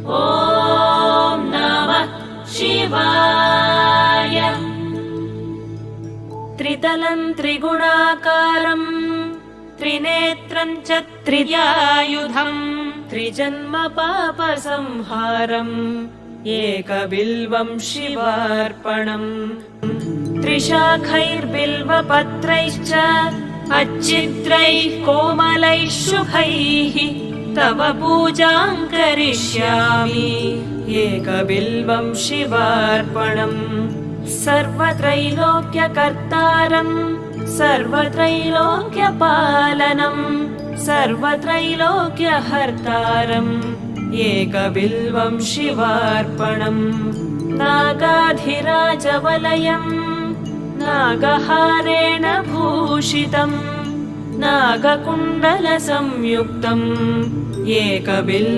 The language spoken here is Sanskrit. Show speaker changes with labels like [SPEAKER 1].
[SPEAKER 1] ॐ नमः शिवाय। त्रितलं त्रिगुणाकारं त्रिनेत्रं च त्रियायुधं त्रिजन्म पापसंहारम् एकबिल्वं शिवार्पणम्। त्रिशाखैर्बिल्वपत्रैश्च अच्छिद्रैः कोमलैः शुभैः तव पूजां करिष्यामि एकबिल्वं शिवार्पणम्। सर्वत्रैलोक्यकर्तारं सर्वत्रैलोक्यपालनं सर्वत्रैलोक्यहर्तारम् एकबिल्वं शिवार्पणम्। नागाधिराजवलयं नागहारेण भूषितं नागकुण्डलसंयुक्तम् एकबिल्वम्